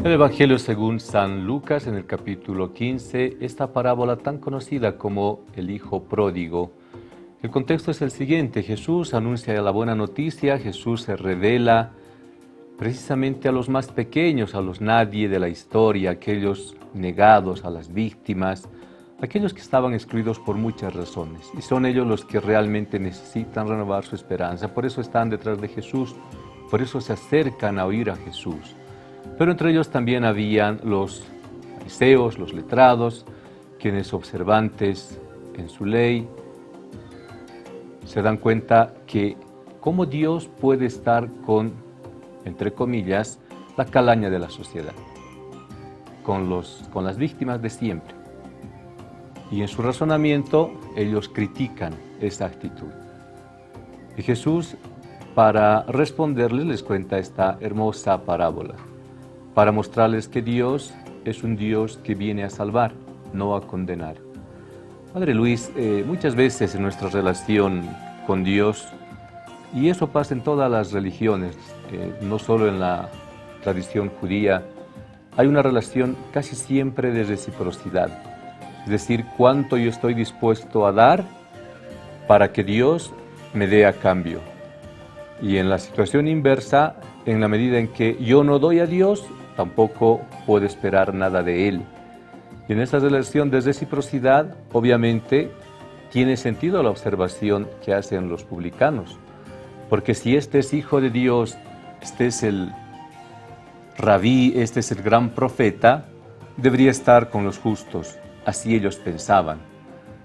El Evangelio según San Lucas, en el capítulo 15, esta parábola tan conocida como el Hijo Pródigo. El contexto es el siguiente: Jesús anuncia la buena noticia, Jesús se revela precisamente a los más pequeños, a los nadie de la historia, aquellos negados, a las víctimas, aquellos que estaban excluidos por muchas razones. Y son ellos los que realmente necesitan renovar su esperanza. Por eso están detrás de Jesús, por eso se acercan a oír a Jesús. Pero entre ellos también habían los fariseos, los letrados, quienes observantes en su ley se dan cuenta que cómo Dios puede estar con, entre comillas, la calaña de la sociedad, con las víctimas de siempre. Y en su razonamiento ellos critican esa actitud. Y Jesús, para responderles, les cuenta esta hermosa parábola, para mostrarles que Dios es un Dios que viene a salvar, no a condenar. Padre Luis, muchas veces en nuestra relación con Dios, y eso pasa en todas las religiones, no solo en la tradición judía, hay una relación casi siempre de reciprocidad. Es decir, cuánto yo estoy dispuesto a dar para que Dios me dé a cambio. Y en la situación inversa, en la medida en que yo no doy a Dios, tampoco puedo esperar nada de Él. Y en esa relación de reciprocidad, obviamente, tiene sentido la observación que hacen los publicanos. Porque si este es hijo de Dios, este es el rabí, este es el gran profeta, debería estar con los justos. Así ellos pensaban.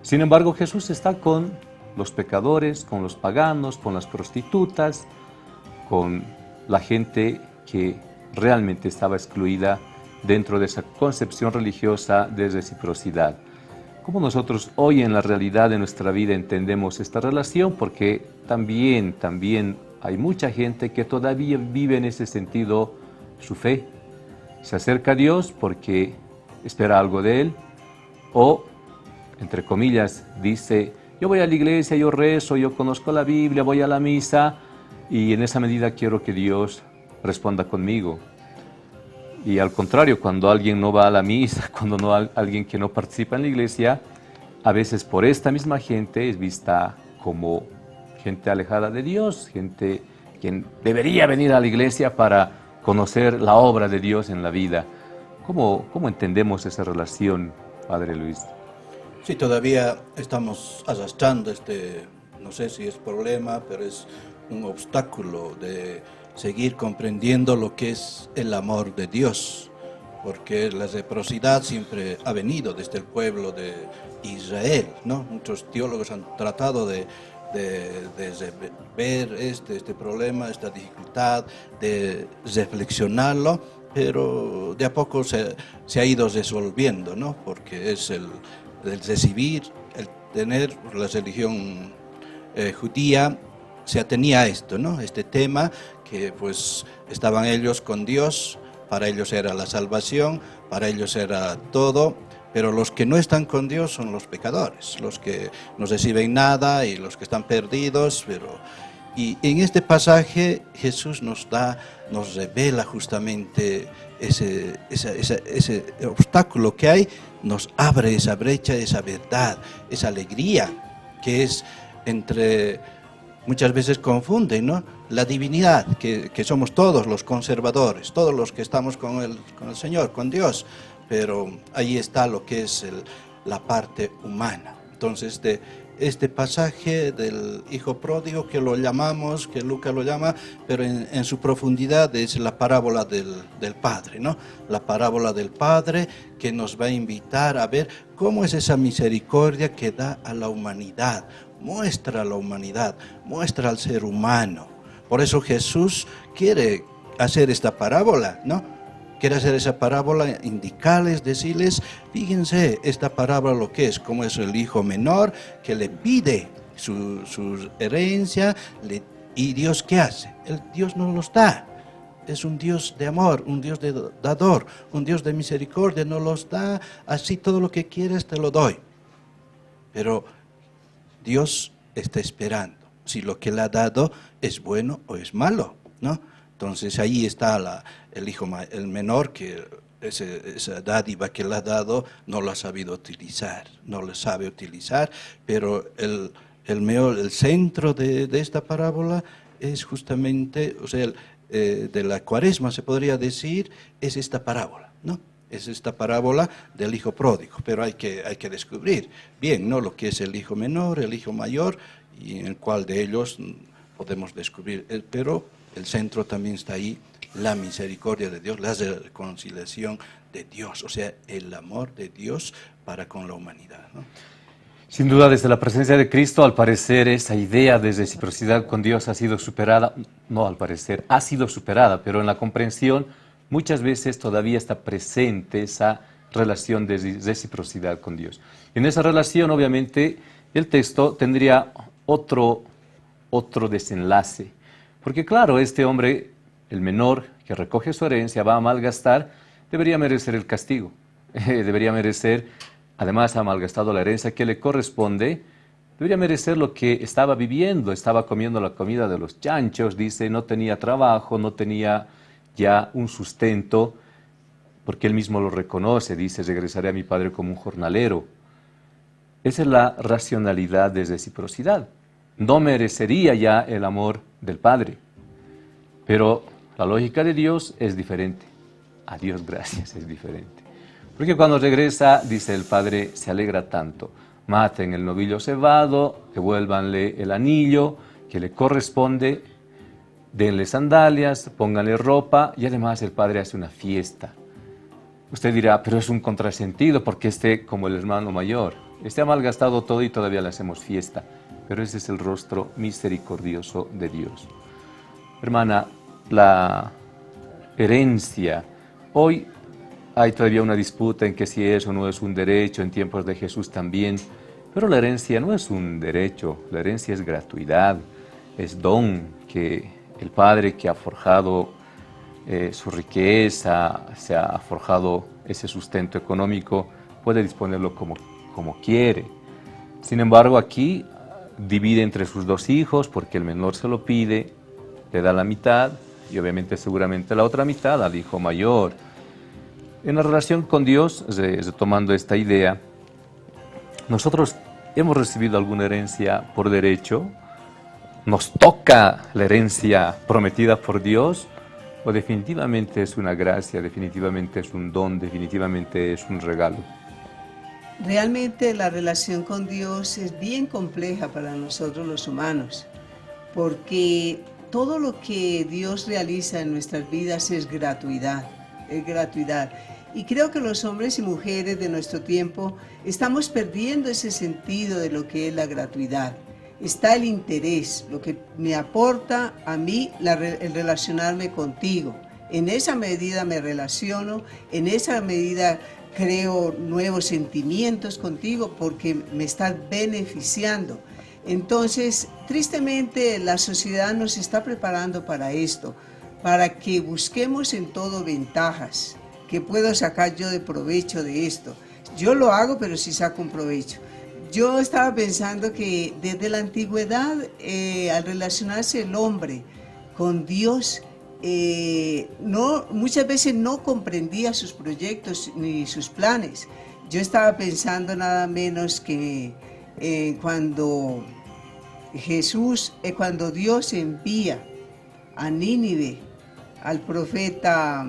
Sin embargo, Jesús está con los pecadores, con los paganos, con las prostitutas, con la gente que realmente estaba excluida dentro de esa concepción religiosa de reciprocidad. ¿Cómo nosotros hoy en la realidad de nuestra vida entendemos esta relación? Porque también hay mucha gente que todavía vive en ese sentido su fe. Se acerca a Dios porque espera algo de Él, o, entre comillas, dice: yo voy a la iglesia, yo rezo, yo conozco la Biblia, voy a la misa, y en esa medida quiero que Dios responda conmigo. Y al contrario, cuando alguien no va a la misa, cuando no alguien que no participa en la iglesia, a veces por esta misma gente es vista como gente alejada de Dios, gente quien debería venir a la iglesia para conocer la obra de Dios en la vida. ¿Cómo entendemos esa relación, Padre Luis? Sí, todavía estamos arrastrando no sé si es problema, pero es un obstáculo de seguir comprendiendo lo que es el amor de Dios, porque la reciprocidad siempre ha venido desde el pueblo de Israel, ¿no? Muchos teólogos han tratado de ver este problema, esta dificultad, de reflexionarlo, pero de a poco se ha ido resolviendo, ¿no? Porque es el recibir, el tener la religión judía, se atenía a esto, ¿no? Este tema que pues estaban ellos con Dios, para ellos era la salvación, para ellos era todo, pero los que no están con Dios son los pecadores, los que no reciben nada y los que están perdidos. Y en este pasaje Jesús nos revela justamente ese obstáculo que hay, nos abre esa brecha, esa verdad, esa alegría que es entre... Muchas veces confunden, ¿no? La divinidad, que somos todos los conservadores, todos los que estamos con el Señor, con Dios, pero ahí está lo que es la parte humana. Entonces, este pasaje del Hijo Pródigo, que lo llamamos, que Lucas lo llama, pero en su profundidad es la parábola del Padre, ¿no? La parábola del Padre que nos va a invitar a ver cómo es esa misericordia que da a la humanidad, muestra a la humanidad, muestra al ser humano. Por eso Jesús quiere hacer esta parábola, ¿no? Quiere hacer esa parábola, indicarles, decirles: fíjense esta parábola lo que es, como es el hijo menor que le pide su herencia, y Dios ¿qué hace? Dios nos los da. Es un Dios de amor, un Dios de dador, un Dios de misericordia, nos los da así, todo lo que quieres te lo doy. Pero Dios está esperando si lo que le ha dado es bueno o es malo, ¿no? Entonces ahí está el hijo el menor que esa dádiva que le ha dado no lo ha sabido utilizar, no lo sabe utilizar, pero el centro de esta parábola es justamente, o sea, de la Cuaresma se podría decir, es esta parábola, ¿no? Es esta parábola del hijo pródigo, pero hay que descubrir bien, ¿no?, lo que es el hijo menor, el hijo mayor, y en el cual de ellos podemos descubrir, pero el centro también está ahí, la misericordia de Dios, la reconciliación de Dios, o sea, el amor de Dios para con la humanidad, ¿no? Sin duda, desde la presencia de Cristo, al parecer, esa idea de reciprocidad con Dios ha sido superada, no al parecer, ha sido superada, pero en la comprensión muchas veces todavía está presente esa relación de reciprocidad con Dios. En esa relación, obviamente, el texto tendría otro desenlace, porque claro, este hombre, el menor, que recoge su herencia, va a malgastar, debería merecer el castigo, debería merecer, además ha malgastado la herencia que le corresponde, debería merecer lo que estaba viviendo, estaba comiendo la comida de los chanchos, dice, no tenía trabajo, no tenía ya un sustento, porque él mismo lo reconoce, dice, regresaré a mi padre como un jornalero. Esa es la racionalidad de reciprocidad. No merecería ya el amor del Padre, pero la lógica de Dios es diferente. A Dios gracias, es diferente. Porque cuando regresa, dice el Padre, se alegra tanto. Maten el novillo cebado, devuélvanle el anillo que le corresponde, denle sandalias, pónganle ropa, y además el Padre hace una fiesta. Usted dirá, pero es un contrasentido porque como el hermano mayor, ha malgastado todo y todavía le hacemos fiesta. Pero ese es el rostro misericordioso de Dios. Hermana, la herencia, hoy hay todavía una disputa en que si es o no es un derecho, en tiempos de Jesús también, pero la herencia no es un derecho, la herencia es gratuidad, es don que el Padre que ha forjado su riqueza, se ha forjado ese sustento económico, puede disponerlo como quiere. Sin embargo, aquí divide entre sus dos hijos porque el menor se lo pide, le da la mitad y obviamente seguramente la otra mitad al hijo mayor. En la relación con Dios, retomando esta idea, nosotros hemos recibido alguna herencia por derecho, nos toca la herencia prometida por Dios, o definitivamente es una gracia, definitivamente es un don, definitivamente es un regalo. Realmente la relación con Dios es bien compleja para nosotros los humanos, porque todo lo que Dios realiza en nuestras vidas es gratuidad. Y creo que los hombres y mujeres de nuestro tiempo estamos perdiendo ese sentido de lo que es la gratuidad. Está el interés, lo que me aporta a mí el relacionarme contigo. En esa medida me relaciono, en esa medida creo nuevos sentimientos contigo porque me estás beneficiando. Entonces, tristemente, la sociedad nos está preparando para esto, para que busquemos en todo ventajas. ¿Qué puedo sacar yo de provecho de esto? Yo lo hago, pero sí saco un provecho. Yo estaba pensando que desde la antigüedad, al relacionarse el hombre con Dios, muchas veces no comprendía sus proyectos ni sus planes. Yo estaba pensando nada menos que cuando Dios envía a Nínive al profeta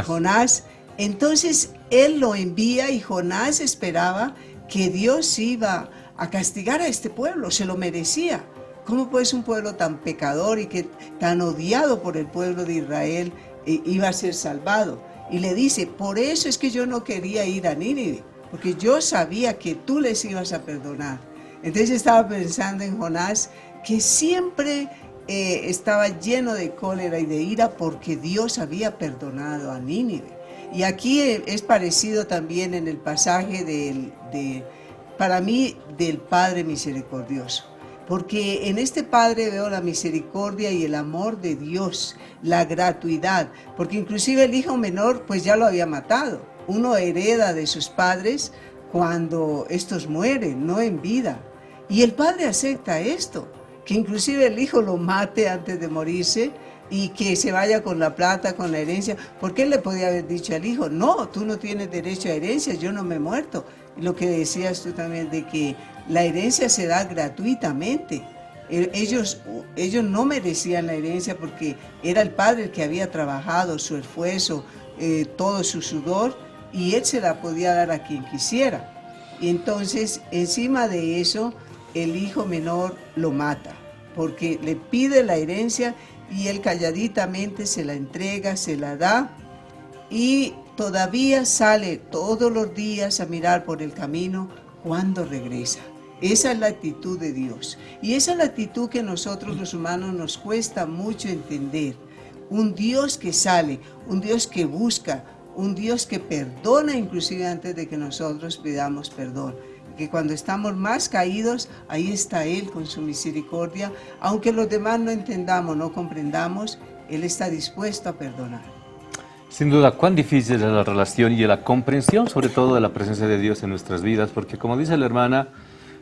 Jonás, entonces él lo envía y Jonás esperaba que Dios iba a castigar a este pueblo, se lo merecía. ¿Cómo pues un pueblo tan pecador y que tan odiado por el pueblo de Israel iba a ser salvado? Y le dice, por eso es que yo no quería ir a Nínive, porque yo sabía que tú les ibas a perdonar. Entonces estaba pensando en Jonás, que siempre estaba lleno de cólera y de ira porque Dios había perdonado a Nínive. Y aquí es parecido también en el pasaje para mí, del Padre misericordioso. Porque en este Padre veo la misericordia y el amor de Dios, la gratuidad. Porque inclusive el hijo menor pues ya lo había matado. Uno hereda de sus padres cuando estos mueren, no en vida. Y el Padre acepta esto. que inclusive el hijo lo mate antes de morirse y que se vaya con la plata, con la herencia, porque él le podía haber dicho al hijo, no, tú no tienes derecho a herencia, yo no me he muerto. Y lo que decías tú también de que la herencia se da gratuitamente. Ellos no merecían la herencia porque era el padre el que había trabajado, su esfuerzo, todo su sudor, y él se la podía dar a quien quisiera. Y entonces, encima de eso, el hijo menor lo mata, porque le pide la herencia y él calladitamente se la entrega, se la da, y todavía sale todos los días a mirar por el camino cuando regresa. Esa es la actitud de Dios. Y esa es la actitud que nosotros los humanos nos cuesta mucho entender. Un Dios que sale, un Dios que busca, un Dios que perdona inclusive antes de que nosotros pidamos perdón. Que cuando estamos más caídos, ahí está Él con su misericordia. Aunque los demás no entendamos, no comprendamos, Él está dispuesto a perdonar. Sin duda, cuán difícil es la relación y la comprensión, sobre todo de la presencia de Dios en nuestras vidas, porque como dice la hermana,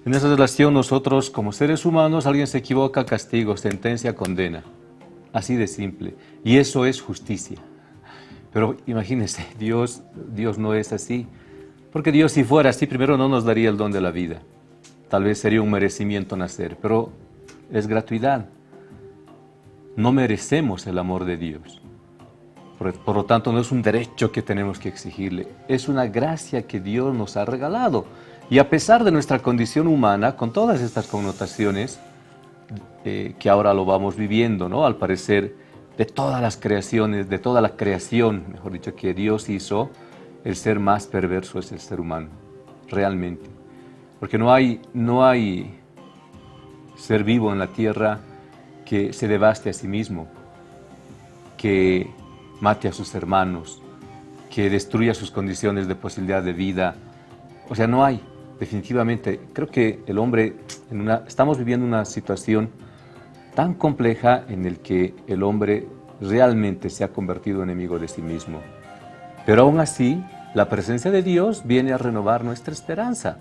en esa relación nosotros como seres humanos, alguien se equivoca, castigo, sentencia, condena. Así de simple. Y eso es justicia. Pero imagínense, Dios no es así. Porque Dios, si fuera así, primero no nos daría el don de la vida. Tal vez sería un merecimiento nacer, pero es gratuidad. No merecemos el amor de Dios. Por lo tanto, no es un derecho que tenemos que exigirle. Es una gracia que Dios nos ha regalado. Y a pesar de nuestra condición humana, con todas estas connotaciones, que ahora lo vamos viviendo, ¿no? Al parecer, de todas las creaciones, de toda la creación, mejor dicho, que Dios hizo, el ser más perverso es el ser humano, realmente. Porque no hay ser vivo en la tierra que se devaste a sí mismo, que mate a sus hermanos, que destruya sus condiciones de posibilidad de vida. O sea, no hay, definitivamente. Creo que el hombre, estamos viviendo una situación tan compleja en el que el hombre realmente se ha convertido en enemigo de sí mismo. Pero aún así, la presencia de Dios viene a renovar nuestra esperanza,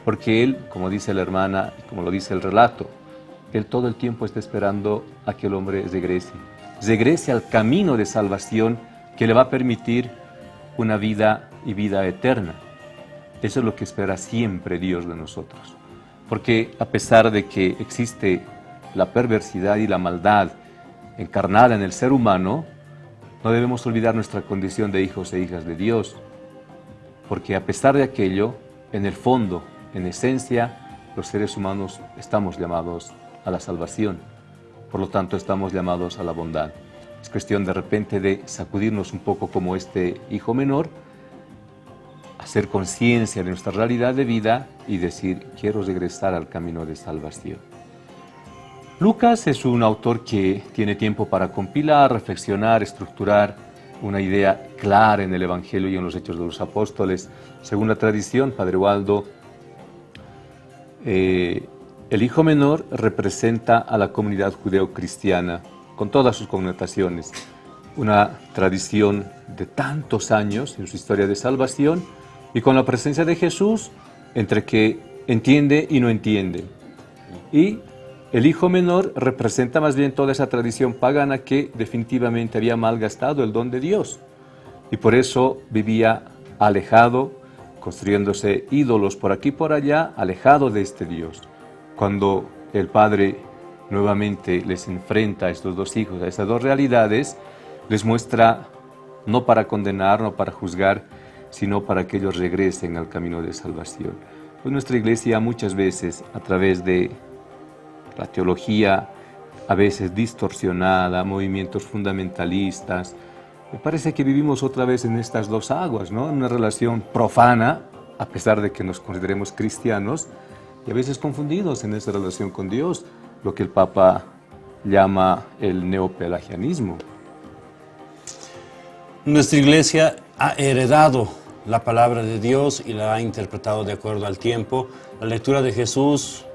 porque Él, como dice la hermana, como lo dice el relato, Él todo el tiempo está esperando a que el hombre regrese al camino de salvación que le va a permitir una vida y vida eterna. Eso es lo que espera siempre Dios de nosotros, porque a pesar de que existe la perversidad y la maldad encarnada en el ser humano, no debemos olvidar nuestra condición de hijos e hijas de Dios, porque a pesar de aquello, en el fondo, en esencia, los seres humanos estamos llamados a la salvación. Por lo tanto, estamos llamados a la bondad. Es cuestión de repente de sacudirnos un poco como este hijo menor, hacer conciencia de nuestra realidad de vida y decir, quiero regresar al camino de salvación. Lucas es un autor que tiene tiempo para compilar, reflexionar, estructurar una idea clara en el Evangelio y en los Hechos de los Apóstoles. Según la tradición, Padre Waldo, el hijo menor representa a la comunidad judeo-cristiana con todas sus connotaciones. Una tradición de tantos años en su historia de salvación y con la presencia de Jesús entre que entiende y no entiende. Y el hijo menor representa más bien toda esa tradición pagana que definitivamente había malgastado el don de Dios. Y por eso vivía alejado, construyéndose ídolos por aquí y por allá, alejado de este Dios. Cuando el padre nuevamente les enfrenta a estos dos hijos, a esas dos realidades, les muestra no para condenar, no para juzgar, sino para que ellos regresen al camino de salvación. Pues nuestra iglesia muchas veces, a través de la teología, a veces distorsionada, movimientos fundamentalistas, me parece que vivimos otra vez en estas dos aguas, ¿no? En una relación profana, a pesar de que nos consideremos cristianos, y a veces confundidos en esa relación con Dios, lo que el Papa llama el neopelagianismo. Nuestra iglesia ha heredado la palabra de Dios y la ha interpretado de acuerdo al tiempo. La lectura de Jesús,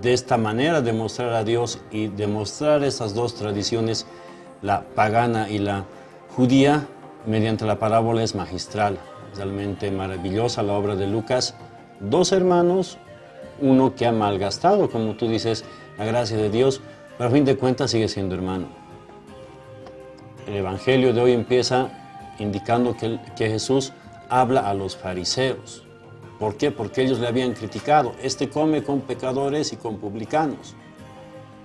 de esta manera de mostrar a Dios y demostrar esas dos tradiciones, la pagana y la judía, mediante la parábola es magistral. Realmente maravillosa la obra de Lucas. Dos hermanos uno que ha malgastado, como tú dices, la gracia de Dios, pero a fin de cuentas sigue siendo hermano. El Evangelio de hoy empieza indicando que Jesús habla a los fariseos. ¿Por qué? Porque ellos le habían criticado. Este come con pecadores y con publicanos.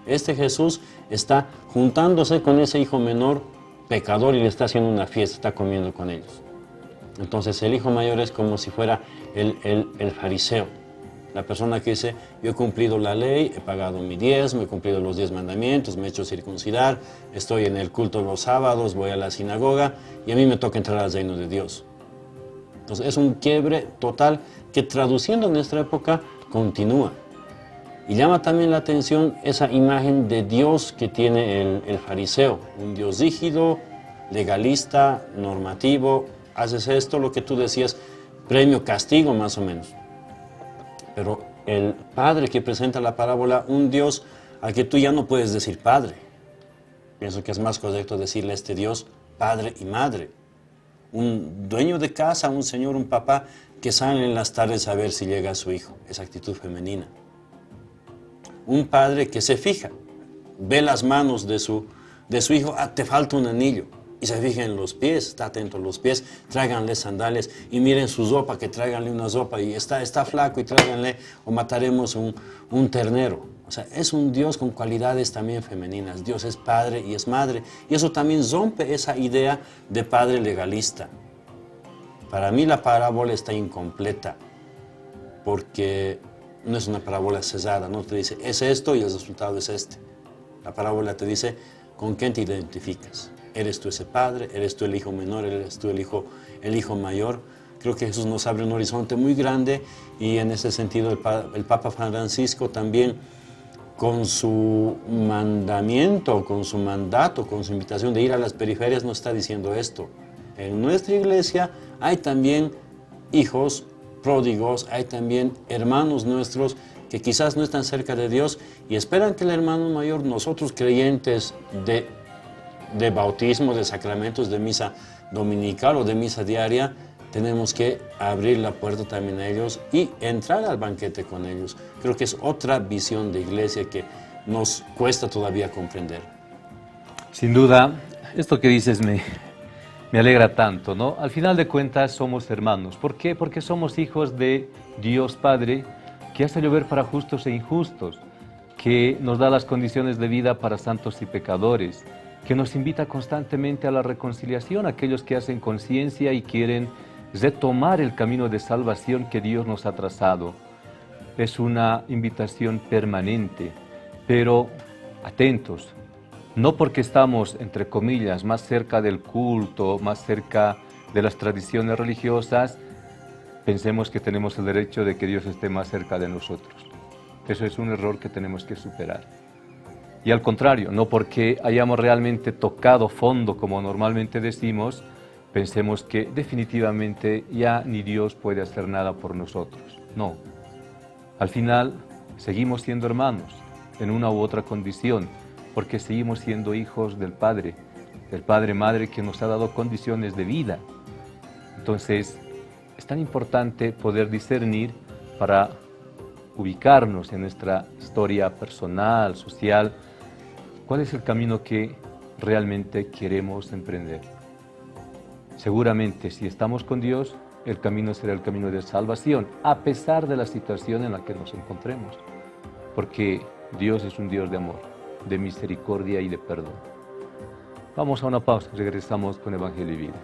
Este Jesús está juntándose con ese hijo menor pecador y le está haciendo una fiesta, está comiendo con ellos. Entonces el hijo mayor es como si fuera el fariseo. La persona que dice, yo he cumplido la ley, he pagado mi diezmo, he cumplido los 10 mandamientos, me he hecho circuncidar, estoy en el culto los sábados, voy a la sinagoga y a mí me toca entrar al reino de Dios. Entonces es un quiebre total que traduciendo en nuestra época continúa. Y llama también la atención esa imagen de Dios que tiene el fariseo, un Dios rígido, legalista, normativo, haces esto, lo que tú decías, premio, castigo más o menos. Pero el Padre que presenta la parábola, un Dios al que tú ya no puedes decir Padre. Pienso que es más correcto decirle a este Dios Padre y Madre. Un dueño de casa, un señor, un papá que sale en las tardes a ver si llega a su hijo, esa actitud femenina. Un padre que se fija, ve las manos de su hijo, te falta un anillo. Y se fija en los pies, está atento a los pies, tráiganle sandalias y miren su ropa, que tráiganle una ropa y está flaco y tráiganle o mataremos un ternero. O sea, es un Dios con cualidades también femeninas. Dios es padre y es madre. Y eso también rompe esa idea de padre legalista. Para mí la parábola está incompleta porque no es una parábola cesada, no te dice es esto y el resultado es este. La parábola te dice con quién te identificas. ¿Eres tú ese padre? ¿Eres tú el hijo menor? ¿Eres tú el hijo mayor? Creo que Jesús nos abre un horizonte muy grande y en ese sentido el Papa Francisco también con su mandamiento, con su mandato, con su invitación de ir a las periferias nos está diciendo esto. En nuestra iglesia hay también hijos pródigos, hay también hermanos nuestros que quizás no están cerca de Dios y esperan que el hermano mayor, nosotros creyentes de bautismo, de sacramentos, de misa dominical o de misa diaria, tenemos que abrir la puerta también a ellos y entrar al banquete con ellos. Creo que es otra visión de iglesia que nos cuesta todavía comprender. Sin duda, esto que dices me alegra tanto, ¿no? Al final de cuentas somos hermanos. ¿Por qué? Porque somos hijos de Dios Padre, que hace llover para justos e injustos, que nos da las condiciones de vida para santos y pecadores, que nos invita constantemente a la reconciliación, aquellos que hacen conciencia y quieren retomar el camino de salvación que Dios nos ha trazado. Es una invitación permanente, pero atentos, no porque estamos, entre comillas, más cerca del culto, más cerca de las tradiciones religiosas, pensemos que tenemos el derecho de que Dios esté más cerca de nosotros. Eso es un error que tenemos que superar. Y al contrario, no porque hayamos realmente tocado fondo, como normalmente decimos, pensemos que definitivamente ya ni Dios puede hacer nada por nosotros. No. Al final, seguimos siendo hermanos, en una u otra condición, porque seguimos siendo hijos del Padre Madre que nos ha dado condiciones de vida. Entonces, es tan importante poder discernir para ubicarnos en nuestra historia personal, social, cuál es el camino que realmente queremos emprender. Seguramente, si estamos con Dios, el camino será el camino de salvación, a pesar de la situación en la que nos encontremos, porque Dios es un Dios de amor, de misericordia y de perdón. Vamos a una pausa, regresamos con Evangelio y Vida.